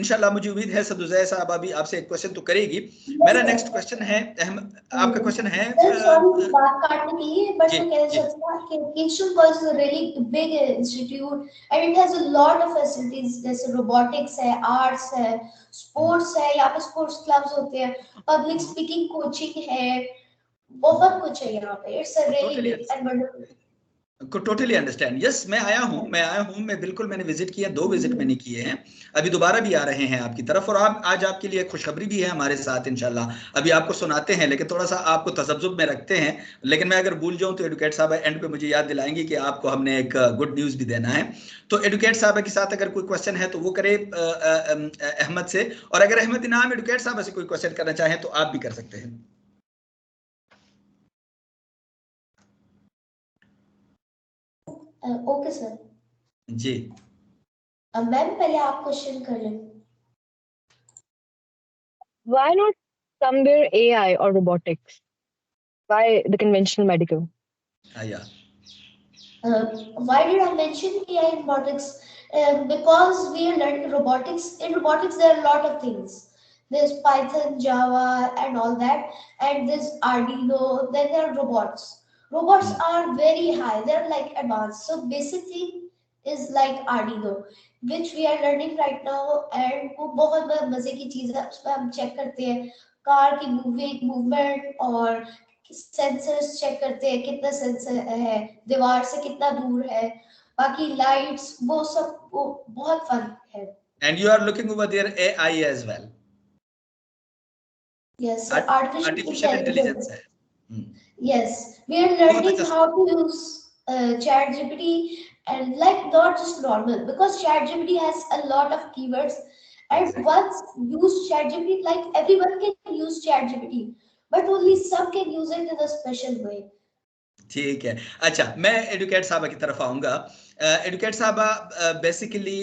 इंशाल्लाह मुझे उम्मीद है सदुजै साहब अभी आपसे एक क्वेश्चन तो करेगी। मेरा नेक्स्ट क्वेश्चन है, आपका क्वेश्चन है बात काटने के लिए, बट जी, मैं कहना चाहती हूँ कि Kingston college is a really big institute and it has a lot of facilities, जैसे रोबोटिक्स है, आर्ट्स है, स्पोर्ट्स है, यहाँ पे स्पोर्ट्स क्लब्स होते हैं, पब्लिक स्पीकिंग कोचिंग है, बहुत कुछ है यहाँ पे। It's a really big and wonderful. Totally understand. Yes, मैं आया हूँ, मैं बिल्कुल, मैंने विजिट किया, 2 विजिट मैंने किए हैं, अभी दोबारा भी आ रहे हैं आपकी तरफ। और आप आज आपके लिए खुशखबरी भी है हमारे साथ इंशाल्लाह, अभी आपको सुनाते हैं, लेकिन थोड़ा सा आपको तसब्जुब में रखते हैं। लेकिन मैं अगर भूल जाऊं तो एडवोकेट साहब एंड पे मुझे याद दिलाएंगे कि आपको हमने एक गुड न्यूज भी देना है। तो एडवोकेट साहब के साथ अगर कोई क्वेश्चन है तो वो करे अहमद से, और अगर अहमद इनाम एडवोकेट साहब से कोई क्वेश्चन करना चाहें तो आप भी कर सकते हैं। Okay sir. जी मैम पहले आप क्वेश्चन कर लें। Why not somewhere AI or robotics? Why the conventional medical? yeah. Why did I mention AI in robotics? Because we are learning robotics. In robotics, there are a lot of things. There's Python, Java, and all that, and there's Arduino. Then there are robots. Robots are very high. They're like advanced. So basic thing is like Arduino, which we are learning right now, and वो बहुत मजे की चीज है। उसमें हम check करते हैं कार की मूवमेंट और सेंसर्स चेक करते हैं, कितना सेंसर है, दीवार से कितना दूर है, बाकी लाइट्स, वो सब वो बहुत फन है। And you are looking over there AI as well. Yes, so artificial intelligence intelligence. है। Yes, we are learning how to use ChatGPT, and like not just normal, because ChatGPT has a lot of keywords, and once use ChatGPT, like everyone can use ChatGPT, but only some can use it in a special way. ठीक है, अच्छा मैं advocate साहबा की तरफ आऊंगा। Advocate साहबा, basically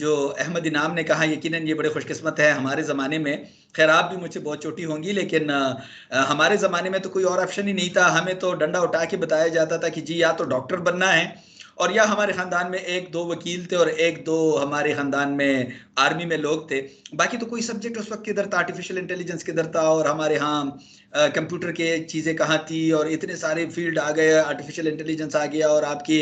जो अहमद इनाम ने कहा, यकीनन ये बड़े खुशकिस्मत है हमारे ज़माने में। खैर आप भी मुझसे बहुत छोटी होंगी, लेकिन हमारे ज़माने में तो कोई और ऑप्शन ही नहीं था। हमें तो डंडा उठा के बताया जाता था कि जी या तो डॉक्टर बनना है, और या हमारे ख़ानदान में 1-2 वकील थे और 1-2 हमारे ख़ानदान में आर्मी में लोग थे। बाकी तो कोई सब्जेक्ट उस वक्त किधर था, आर्टिफिशियल इंटेलिजेंस किधर था, और हमारे यहाँ कंप्यूटर के चीज़ें कहाँ थी, और इतने सारे फील्ड आ गए, आर्टिफिशियल इंटेलिजेंस आ गया, और आपकी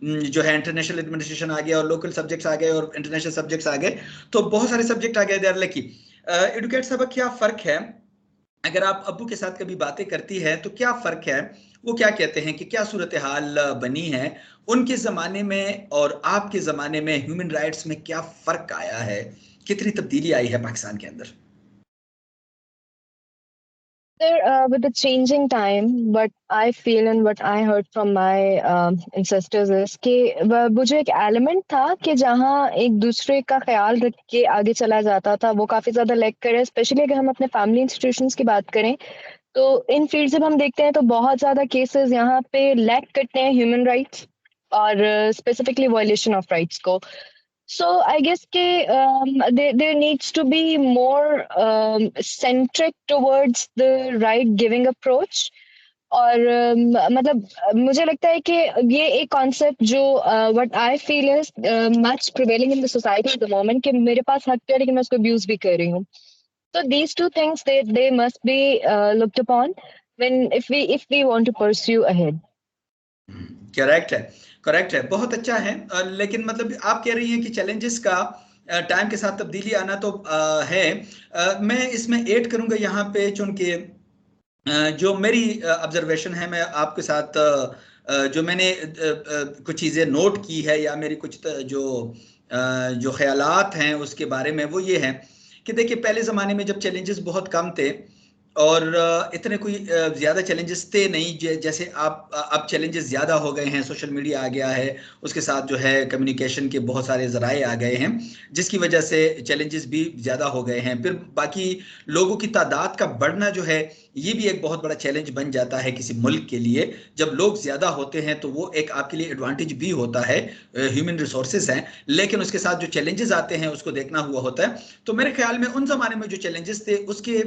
जो है इंटरनेशनल एडमिनिस्ट्रेशन आ गया, और लोकल सब्जेक्ट्स आ गए, और इंटरनेशनल सब्जेक्ट्स आ गए, तो बहुत सारे सब्जेक्ट आ गए। There lucky. एडवोकेट साहब, क्या फ़र्क है, अगर आप अब्बू के साथ कभी बातें करती है तो क्या फ़र्क है, वो क्या कहते हैं कि क्या सूरत हाल बनी है उनके ज़माने में और आपके ज़माने में, ह्यूमन राइट्स में क्या फ़र्क आया है, कितनी तब्दीली आई है पाकिस्तान के अंदर? Sir, with the changing time, what I feel and what I heard from my ancestors is कि वो जो एक एलिमेंट था कि जहाँ एक दूसरे का ख्याल रख के आगे चला जाता था, वो काफ़ी ज़्यादा लैक करे। स्पेशली अगर हम अपने फैमिली इंस्टीट्यूशंस की बात करें, तो इन फील्ड जब हम देखते हैं तो बहुत ज़्यादा केसेस यहाँ पे लैक करते हैं ह्यूमन राइट्स और स्पेसिफिकली वायलेशन ऑफ राइट्स को। So I guess there needs to be more centric towards the right giving approach. और मतलब मुझे लगता है कि ये एक कॉन्सेप्ट जो what I feel is much prevailing in the society at the moment, कि मेरे पास हक है लेकिन मैं उसको अब्यूज भी कर रही हूँ। So these two things they must be looked upon when if we want to pursue ahead. Correct है, बहुत अच्छा है। लेकिन मतलब आप कह रही हैं कि चैलेंजेस का टाइम के साथ तब्दीली आना तो है। मैं इसमें ऐड करूंगा यहाँ पे, चूंकि जो मेरी ऑब्जर्वेशन है, मैं आपके साथ जो मैंने कुछ चीज़ें नोट की है, या मेरी कुछ जो ख्यालात हैं उसके बारे में, वो ये है कि देखिए, पहले ज़माने में जब चैलेंजेस बहुत कम थे और इतने कोई ज़्यादा चैलेंजेस थे नहीं, जैसे आप अब चैलेंजेस ज़्यादा हो गए हैं, सोशल मीडिया आ गया है, उसके साथ जो है कम्युनिकेशन के बहुत सारे ज़राए आ गए हैं, जिसकी वजह से चैलेंजेस भी ज़्यादा हो गए हैं। फिर बाकी लोगों की तादाद का बढ़ना जो है, ये भी एक बहुत बड़ा चैलेंज बन जाता है किसी मुल्क के लिए। जब लोग ज़्यादा होते हैं तो वो एक आपके लिए एडवांटेज भी होता है, ह्यूमन रिसोर्सेज हैं, लेकिन उसके साथ जो चैलेंजेस आते हैं उसको देखना हुआ होता है। तो मेरे ख्याल में उन ज़माने में जो चैलेंजेस थे उसके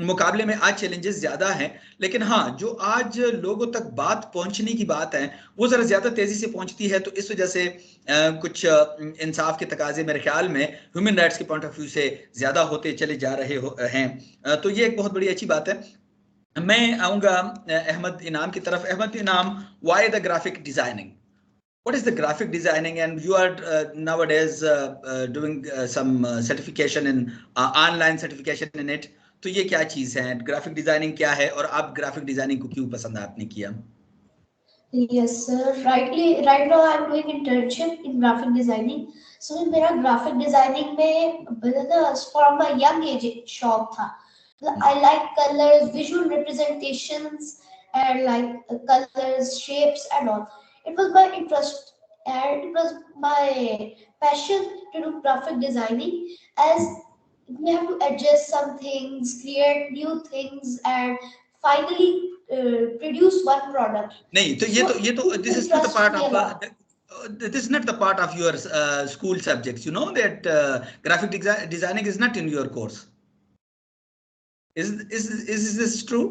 मुकाबले में आज चैलेंजेस ज्यादा हैं। लेकिन हाँ, जो आज लोगों तक बात पहुंचने की बात है वो जरा ज्यादा तेजी से पहुंचती है, तो इस वजह से कुछ इंसाफ के तकाजे मेरे ख्याल में ह्यूमन राइट्स के पॉइंट ऑफ व्यू से ज्यादा होते चले जा रहे हैं। तो ये एक बहुत बड़ी अच्छी बात है। मैं आऊंगा अहमद इनाम की तरफ। अहमद इनाम, why the graphic designing? What is the graphic designing? And you are nowadays doing some certification in online certification in it. तो ये क्या चीज है, ग्राफिक डिजाइनिंग क्या है, और आप ग्राफिक डिजाइनिंग को क्यों पसंद आपने किया? Yes, sir. Right now I'm doing internship in graphic designing. So मेरा graphic designing में from a young age शौक था. I like colors, visual representations, and like colors, shapes, and all. It was my interest, and it was my passion to do graphic designing, as we have to adjust some things, create new things, and finally produce one product. नहीं, तो ये तो this is not the part of this is not the part of your school subjects. You know that graphic designing is not in your course. Is this true?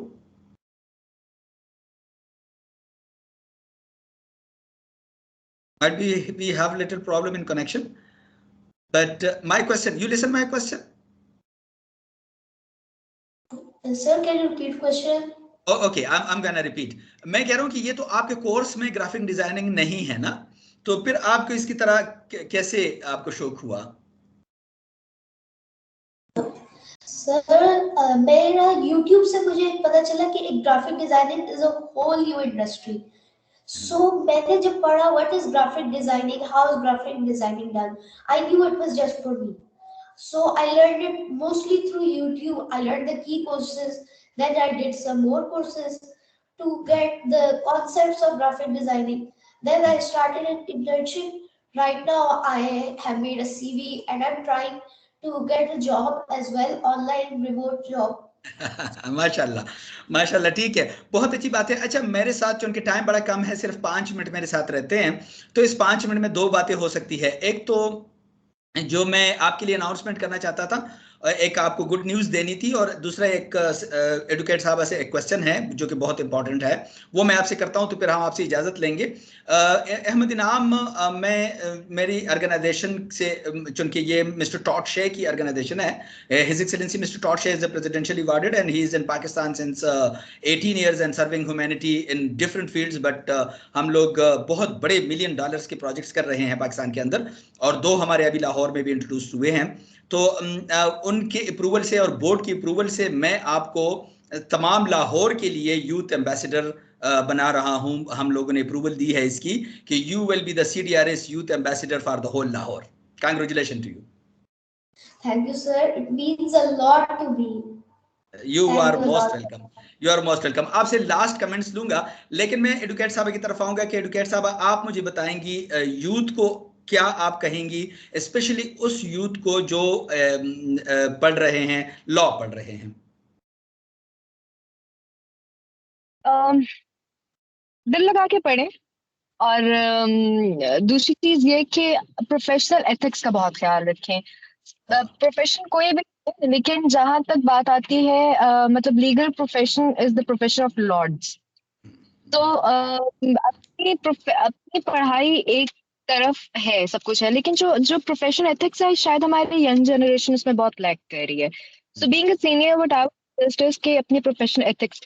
Might be we have little problem in connection. But my question, you listen my question. Sir, can you repeat question? Okay, I'm gonna repeat. मैं कह रहा हूँ कि ये तो आपके course में graphic designing नहीं है ना, तो फिर आपको इसकी तरह कैसे आपको शौक हुआ? सर मेरा YouTube से मुझे पता चला कि एक graphic designing is a whole new industry. So मैंने जब पढ़ा what is graphic designing, how is graphic designing done, I knew it was just for me. So I learned it mostly through YouTube. I learned the key courses. Then I did some more courses to get the concepts of graphic designing. Then I started an internship. Right now I have made a CV and I'm trying to get a job as well, online remote job. माशाल्लाह, माशाल्लाह, ठीक है, बहुत अच्छी बात है। अच्छा, मेरे साथ चूंकि टाइम बड़ा कम है, सिर्फ 5 मिनट मेरे साथ रहते हैं, तो इस 5 मिनट में 2 बातें हो सकती है। एक तो जो मैं आपके लिए अनाउंसमेंट करना चाहता था, एक आपको गुड न्यूज़ देनी थी, और दूसरा एक एडवोकेट साहब से एक क्वेश्चन है जो कि बहुत इंपॉर्टेंट है, वो मैं आपसे करता हूं, तो फिर हम आपसे इजाज़त लेंगे। अहमद इनाम, मैं मेरी ऑर्गेनाइजेशन से, चूंकि ये मिस्टर टॉड शे की ऑर्गेनाइजेशन है, his excellency mister Todd Shea is the presidentially awarded and he is in Pakistan since 18 years and serving humanity in different fields. But हम लोग बहुत बड़े $1 million के प्रोजेक्ट्स कर रहे हैं पाकिस्तान के अंदर, और 2 हमारे अभी लाहौर में भी इंट्रोड्यूस हुए हैं। तो उनके अप्रूवल से और बोर्ड की अप्रूवल से मैं आपको तमाम लाहौर के लिए यूथ एम्बेसडर बना रहा हूं। हम लोगों ने अप्रूवल दी है इसकी कि you will be the CDRS youth ambassador for the whole Lahore. Congratulation to you. Thank you, sir. It means a lot to me. You are most welcome, you are most welcome. आपसे last comments लूंगा, लेकिन मैं advocate साहब की तरफ आऊंगा कि advocate साहब, आप मुझे बताएंगी यूथ को क्या आप कहेंगी, स्पेशली उस यूथ को जो पढ़ रहे हैं, लॉ पढ़ रहे हैं? दिल लगा के पढ़ें, और दूसरी चीज ये कि प्रोफेशनल एथिक्स का बहुत ख्याल रखें। प्रोफेशन कोई भी, लेकिन जहां तक बात आती है, मतलब legal profession is the profession of lords. तो अपनी पढ़ाई एक तरफ है, सब कुछ है, लेकिन जो जो प्रोफेशनल एथिक्स है, शायद हमारी यंग जनरेशन उसमें बहुत लैक कर रही है। So being a senior, what I suggest के अपनी प्रोफेशनल एथिक्स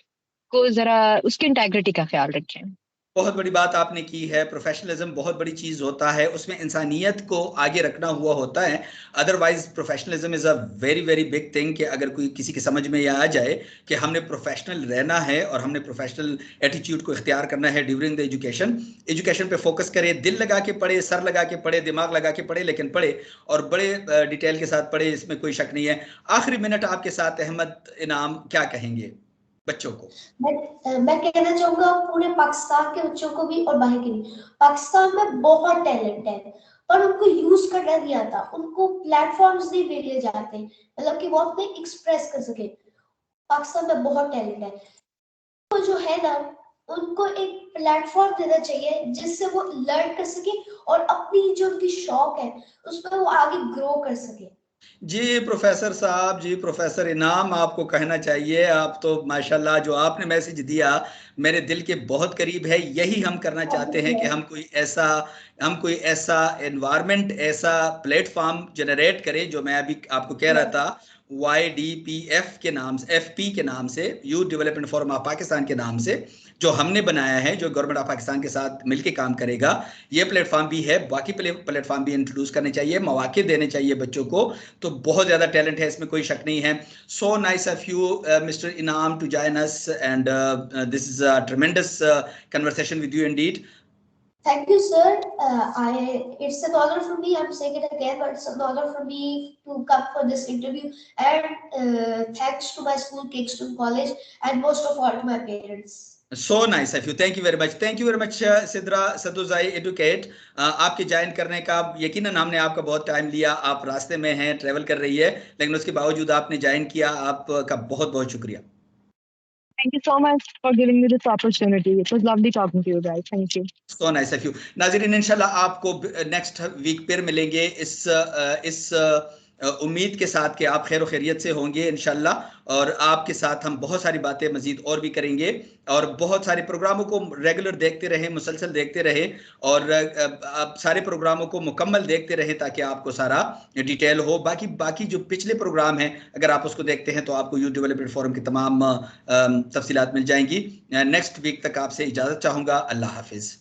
को जरा उसकी इंटेग्रिटी का ख्याल रखें। बहुत बड़ी बात आपने की है। प्रोफेशनलिज्म बहुत बड़ी चीज होता है, उसमें इंसानियत को आगे रखना हुआ होता है। Otherwise professionalism is a very very big thing कि अगर कोई किसी की समझ में यह आ जाए कि हमने प्रोफेशनल रहना है और हमने प्रोफेशनल एटीट्यूड को इख्तियार करना है ड्यूरिंग द एजुकेशन पे फोकस करे, दिल लगा के पढ़े, सर लगा के पढ़े, दिमाग लगा के पढ़े, लेकिन पढ़े और बड़े डिटेल के साथ पढ़े, इसमें कोई शक नहीं है। आखिरी मिनट आपके साथ अहमद इनाम, क्या कहेंगे बच्चों को? मैं कहना चाहूंगा पूरे पाकिस्तान के बच्चों को भी और बाहर के भी, पाकिस्तान में बहुत टैलेंट है पर उनको यूज करना नहीं आता, उनको प्लेटफॉर्म्स नहीं मिले जाते, मतलब कि वो अपने एक्सप्रेस कर सके। पाकिस्तान में बहुत टैलेंट है, तो जो है ना उनको एक प्लेटफॉर्म देना चाहिए जिससे वो लर्न कर सके और अपनी जो उनकी शौक है उसमें वो आगे ग्रो कर सके। जी प्रोफेसर साहब, जी प्रोफेसर इनाम, आपको कहना चाहिए, आप तो माशाल्लाह जो आपने मैसेज दिया मेरे दिल के बहुत करीब है। यही हम करना चाहते हैं कि हम कोई ऐसा एनवायरनमेंट, ऐसा प्लेटफॉर्म जनरेट करें, जो मैं अभी आपको कह रहा था YDPF के नाम से, FP के नाम से, youth development forum of Pakistan के नाम से, जो हमने बनाया है, जो गवर्नमेंट ऑफ पाकिस्तान के साथ मिलकर काम करेगा। ये प्लेटफॉर्म भी है, बाकी प्लेटफॉर्म भी इंट्रोड्यूस करने चाहिए, मौके देने चाहिए बच्चों को। तो बहुत ज्यादा टैलेंट है, इसमें कोई शक नहीं है। So nice of you mister Inam to join us, and this is a tremendous conversation with you indeed. Thank you, sir. It's an honor for me. I'm saying it again, but it's an honor for me to come for this interview. And thanks to my school, Kingston College, and most of all to my parents. So nice of you. Thank you very much. Thank you very much, Sidra Sadozai educate. आपके join करने का, यकीनन हमने आपका बहुत time लिया, आप रास्ते में हैं, ट्रेवल कर रही है, लेकिन उसके बावजूद आपने ज्वाइन किया, आपका बहुत बहुत शुक्रिया। Thank you so much for giving me this opportunity. It was lovely talking to you guys. Thank you. So nice of you. नाज़रीन, इंशाल्लाह आपको नेक्स्ट वीक फिर मिलेंगे इस उम्मीद के साथ कि आप खैर खैरियत से होंगे इंशाल्लाह, और आपके साथ हम बहुत सारी बातें मजीद और भी करेंगे, और बहुत सारे प्रोग्रामों को रेगुलर देखते रहें, मुसलसल देखते रहें, और आप सारे प्रोग्रामों को मुकम्मल देखते रहें ताकि आपको सारा डिटेल हो। बाकी जो पिछले प्रोग्राम हैं, अगर आप उसको देखते हैं तो आपको यूथ डेवलपमेंट फोरम की तमाम तफसीलात मिल जाएंगी। नेक्स्ट वीक तक आपसे इजाज़त चाहूँगा। अल्लाह हाफिज़।